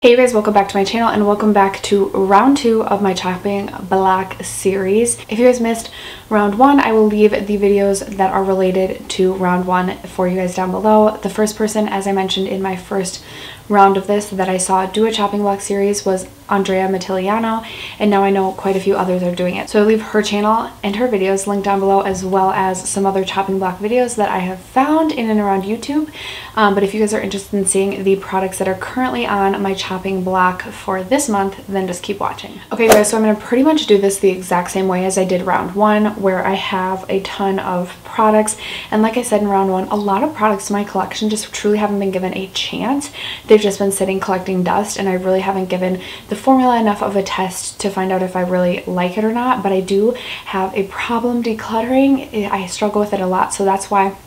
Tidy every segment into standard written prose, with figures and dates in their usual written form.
Hey you guys, welcome back to my channel and welcome back to round 2 of my chopping block series. If you guys missed round 1, I will leave the videos that are related to round 1 for you guys down below. The first person, as I mentioned in my first round of this, that I saw do a chopping block series was Andrea Mattiliano, and now I know quite a few others are doing it. So I'll leave her channel and her videos linked down below, as well as some other chopping block videos that I have found in and around YouTube. But if you guys are interested in seeing the products that are currently on my chopping block for this month, then just keep watching. Okay guys, so I'm going to pretty much do this the exact same way as I did round 1, where I have a ton of products. And like I said in round 1, a lot of products in my collection just truly haven't been given a chance. They've just been sitting collecting dust, and I really haven't given the formula enough of a test to find out if I really like it or not. But I do have a problem decluttering. I struggle with it a lot, so that's why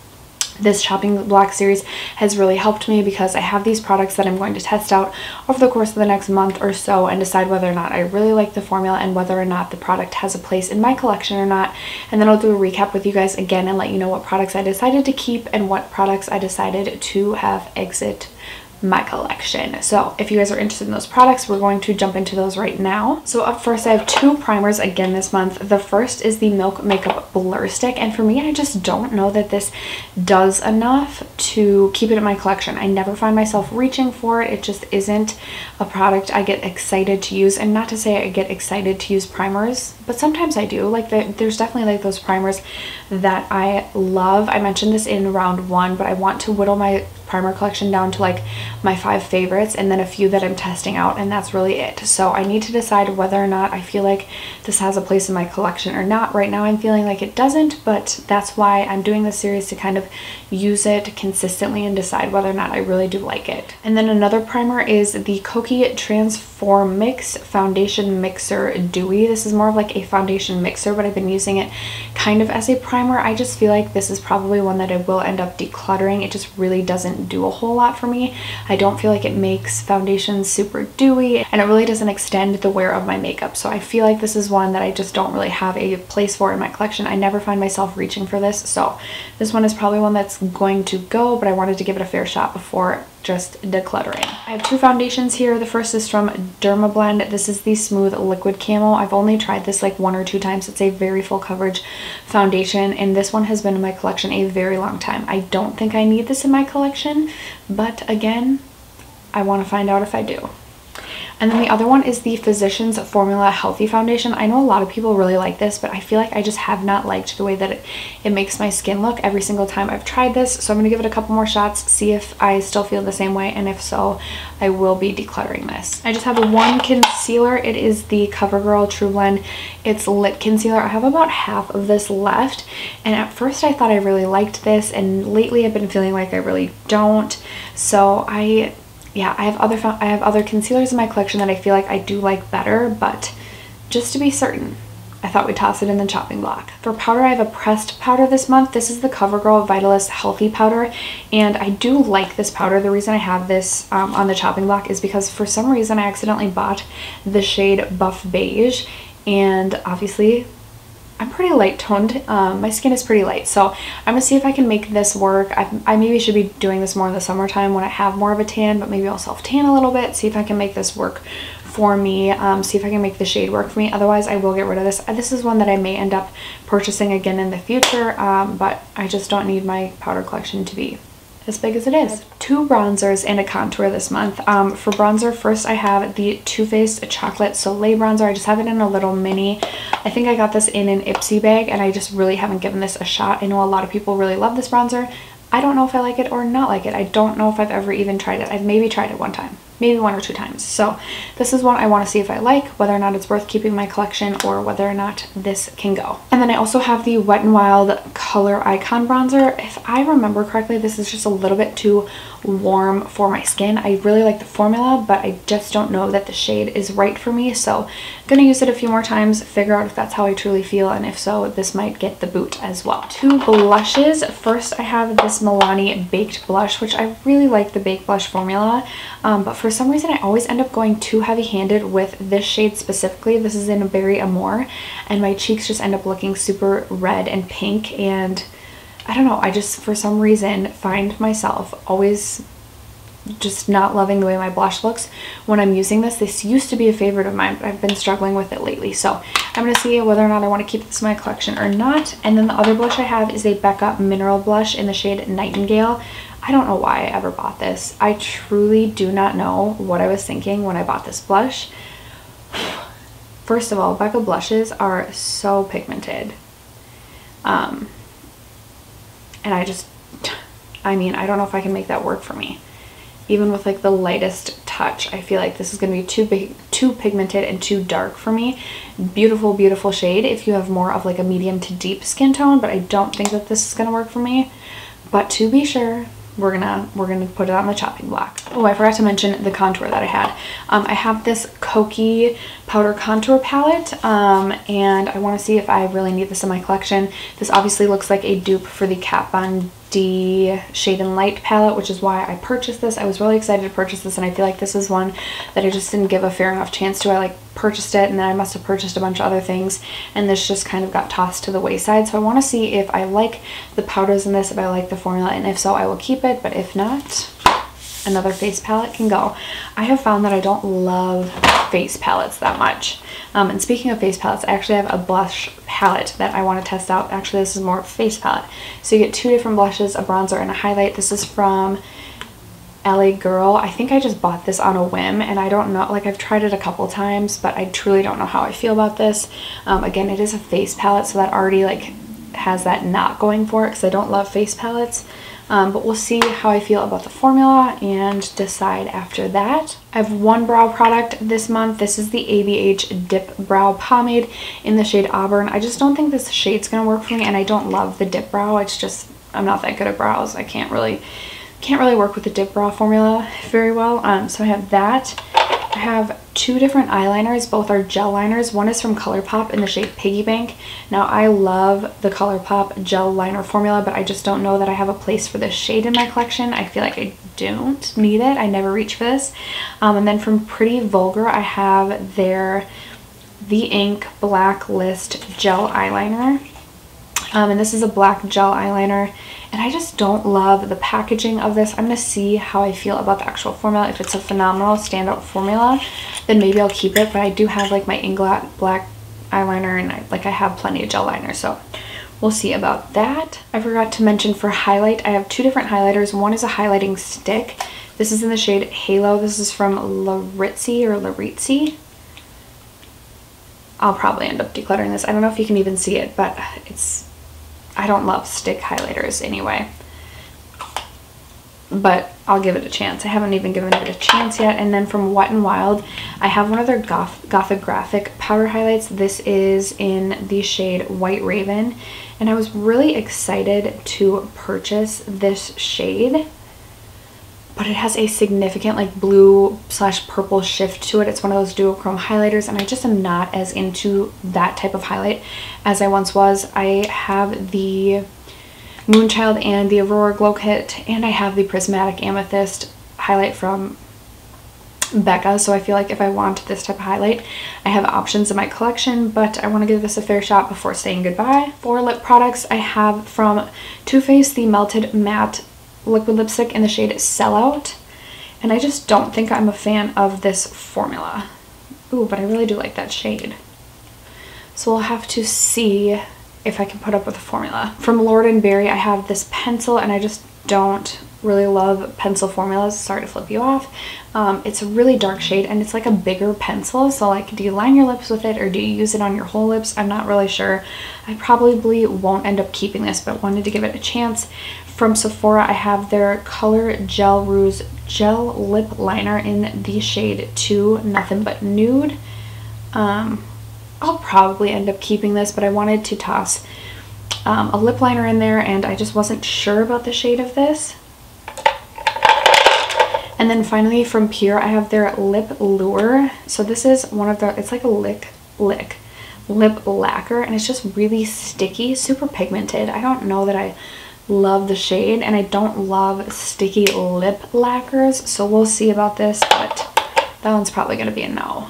this chopping block series has really helped me, because I have these products that I'm going to test out over the course of the next month or so and decide whether or not I really like the formula and whether or not the product has a place in my collection or not. And then I'll do a recap with you guys again and let you know what products I decided to keep and what products I decided to have exit my collection. So if you guys are interested in those products, we're going to jump into those right now. So up first, I have 2 primers again this month. The first is the Milk Makeup Blur Stick, and for me, I just don't know that this does enough to keep it in my collection. I never find myself reaching for it. It just isn't a product I get excited to use. And not to say I get excited to use primers, but sometimes I do. Like there's definitely like those primers that I love. I mentioned this in round 1, but I want to whittle my primer collection down to like my 5 favorites and then a few that I'm testing out, and that's really it. So I need to decide whether or not I feel like this has a place in my collection or not. Right now I'm feeling like it doesn't, but that's why I'm doing this series, to kind of use it consistently and decide whether or not I really do like it. And then another primer is the Kokie Transform Mix Foundation Mixer Dewy. This is more of like a foundation mixer, but I've been using it kind of as a primer. I just feel like this is probably one that I will end up decluttering. It just really doesn't do a whole lot for me. I don't feel like it makes foundation super dewy, and it really doesn't extend the wear of my makeup. So I feel like this is one that I just don't really have a place for in my collection. I never find myself reaching for this, so this one is probably one that's going to go, but I wanted to give it a fair shot before just decluttering. I have 2 foundations here. The first is from Dermablend. This is the Smooth Liquid Camo. I've only tried this like 1 or 2 times. It's a very full coverage foundation, and this one has been in my collection a very long time. I don't think I need this in my collection, but again, I want to find out if I do. And then the other one is the Physicians Formula Healthy Foundation. I know a lot of people really like this, but I feel like I just have not liked the way that it makes my skin look every single time I've tried this. So I'm going to give it a couple more shots, see if I still feel the same way, and if so, I will be decluttering this. I just have 1 concealer. It is the CoverGirl True Blend. It's Lit Concealer. I have about half of this left, and at first I thought I really liked this, and lately I've been feeling like I really don't. So I have other concealers in my collection that I feel like I do like better, but just to be certain, I thought we'd toss it in the chopping block. For powder, I have a pressed powder this month. This is the CoverGirl Vitalist Healthy Powder, and I do like this powder. The reason I have this on the chopping block is because for some reason I accidentally bought the shade Buff Beige, and obviously I'm pretty light toned. My skin is pretty light, so I'm gonna see if I can make this work. I maybe should be doing this more in the summertime when I have more of a tan, but maybe I'll self tan a little bit, see if I can make this work for me, see if I can make the shade work for me. Otherwise I will get rid of this. This is one that I may end up purchasing again in the future, but I just don't need my powder collection to be as big as it is. 2 bronzers and a contour this month. For bronzer, first I have the Too Faced Chocolate Soleil bronzer. I just have it in a little mini. I think I got this in an Ipsy bag, and I just really haven't given this a shot. I know a lot of people really love this bronzer. I don't know if I like it or not like it. I don't know if I've ever even tried it. I've maybe tried it 1 time, maybe 1 or 2 times. So this is one I want to see if I like, whether or not it's worth keeping in my collection, or whether or not this can go. And then I also have the Wet n Wild Color Icon bronzer. If I remember correctly, this is just a little bit too warm for my skin. I really like the formula, but I just don't know that the shade is right for me. So I'm gonna use it a few more times, figure out if that's how I truly feel, and if so, this might get the boot as well. 2 blushes. First I have this Milani Baked Blush, which I really like the Baked Blush formula, but for some reason I always end up going too heavy-handed with this shade specifically. This is in Berry Amore, and my cheeks just end up looking super red and pink, and I don't know, I just for some reason find myself always just not loving the way my blush looks when I'm using this. This used to be a favorite of mine, but I've been struggling with it lately. So I'm going to see whether or not I want to keep this in my collection or not. And then the other blush I have is a Becca Mineral Blush in the shade Nightingale. I don't know why I ever bought this. I truly do not know what I was thinking when I bought this blush. First of all, Becca blushes are so pigmented. And I mean, I don't know if I can make that work for me. Even with like the lightest touch, I feel like this is going to be too pigmented and too dark for me. Beautiful, beautiful shade if you have more of like a medium to deep skin tone, but I don't think that this is going to work for me. But to be sure, we're gonna put it on the chopping block. Oh, I forgot to mention the contour that I had. I have this Kokie powder contour palette, and I want to see if I really need this in my collection. This obviously looks like a dupe for the Kat Von D Shade and Light palette, which is why I purchased this. I was really excited to purchase this, and I feel like this is one that I just didn't give a fair enough chance to. I like purchased it, and then I must have purchased a bunch of other things, and this just kind of got tossed to the wayside. So I want to see if I like the powders in this, if I like the formula, and if so, I will keep it, but if not, another face palette can go. I have found that I don't love face palettes that much. And speaking of face palettes, I actually have a blush palette that I want to test out. Actually, this is more of a face palette. So you get two different blushes, a bronzer and a highlight. This is from LA Girl. I think I just bought this on a whim, and I don't know, like I've tried it a couple times, but I truly don't know how I feel about this. Again, it is a face palette, so that already like has that not going for it because I don't love face palettes. But we'll see how I feel about the formula and decide after that. I have one brow product this month. This is the ABH Dip Brow Pomade in the shade Auburn. I just don't think this shade's gonna work for me, and I don't love the dip brow. It's just, I'm not that good at brows. I can't really work with the dip brow formula very well. So I have that. I have two different eyeliners. Both are gel liners. One is from ColourPop in the shade Piggy Bank. Now I love the ColourPop gel liner formula, but I just don't know that I have a place for this shade in my collection. I feel like I don't need it. I never reach for this. And then from Pretty Vulgar, I have their The Ink Black List gel eyeliner. And this is a black gel eyeliner, and I just don't love the packaging of this. I'm going to see how I feel about the actual formula. If it's a phenomenal standout formula, then maybe I'll keep it, but I do have like my Inglot black eyeliner, and I have plenty of gel liner, so we'll see about that. I forgot to mention for highlight, I have two different highlighters. One is a highlighting stick. This is in the shade Halo. This is from Laritzi. I'll probably end up decluttering this. I don't know if you can even see it, but I don't love stick highlighters anyway, but I'll give it a chance. I haven't even given it a chance yet. And then from Wet n Wild, I have one of their Gothic Graphic powder highlights. This is in the shade White Raven, and I was really excited to purchase this shade, but it has a significant like blue / purple shift to it. It's one of those duochrome highlighters, and I just am not as into that type of highlight as I once was. I have the Moonchild and the Aurora Glow Kit, and I have the Prismatic Amethyst highlight from Becca, so I feel like if I want this type of highlight, I have options in my collection, but I want to give this a fair shot before saying goodbye. For lip products, I have from Too Faced the Melted Matte liquid lipstick in the shade Sellout, and I just don't think I'm a fan of this formula. Ooh, but I really do like that shade, so we'll have to see if I can put up with the formula. From Lord & Berry, I have this pencil, and I just don't really love pencil formulas. Sorry to flip you off. It's a really dark shade, and it's like a bigger pencil, so like, do you line your lips with it or do you use it on your whole lips? I'm not really sure. I probably won't end up keeping this, but wanted to give it a chance. From Sephora, I have their Color Gel Rouge Gel Lip Liner in the shade 2 Nothing But Nude. I'll probably end up keeping this, but I wanted to toss a lip liner in there, and I just wasn't sure about the shade of this. And then finally from Pure, I have their Lip Lure. So this is one of the, it's like a lip lacquer, and it's just really sticky, super pigmented. I don't know that I love the shade, and I don't love sticky lip lacquers, so we'll see about this, but that one's probably going to be a no.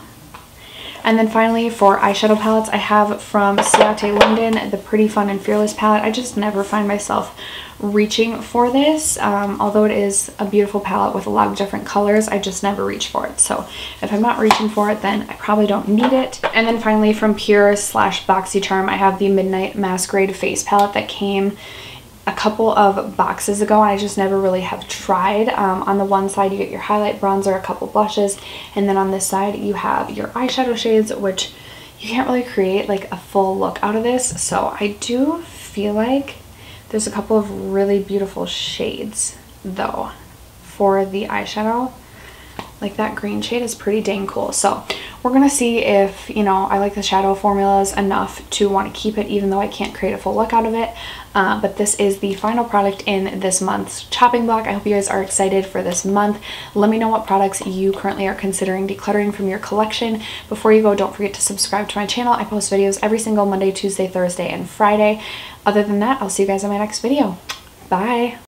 And then finally for eyeshadow palettes, I have from Ciate London the Pretty Fun and Fearless palette. I just never find myself reaching for this. Although it is a beautiful palette with a lot of different colors, I just never reach for it. So if I'm not reaching for it, then I probably don't need it. And then finally from Pure / BoxyCharm, I have the Midnight Masquerade face palette that came a couple of boxes ago, and I just never really have tried. On the one side you get your highlight, bronzer, a couple blushes, and then on this side you have your eyeshadow shades, which you can't really create like a full look out of this. So I do feel like there's a couple of really beautiful shades though for the eyeshadow. Like that green shade is pretty dang cool. So we're gonna see if, you know, I like the shadow formulas enough to want to keep it, even though I can't create a full look out of it. But this is the final product in this month's chopping block. I hope you guys are excited for this month. Let me know what products you currently are considering decluttering from your collection. Before you go, don't forget to subscribe to my channel. I post videos every single Monday, Tuesday, Thursday, and Friday. Other than that, I'll see you guys in my next video. Bye!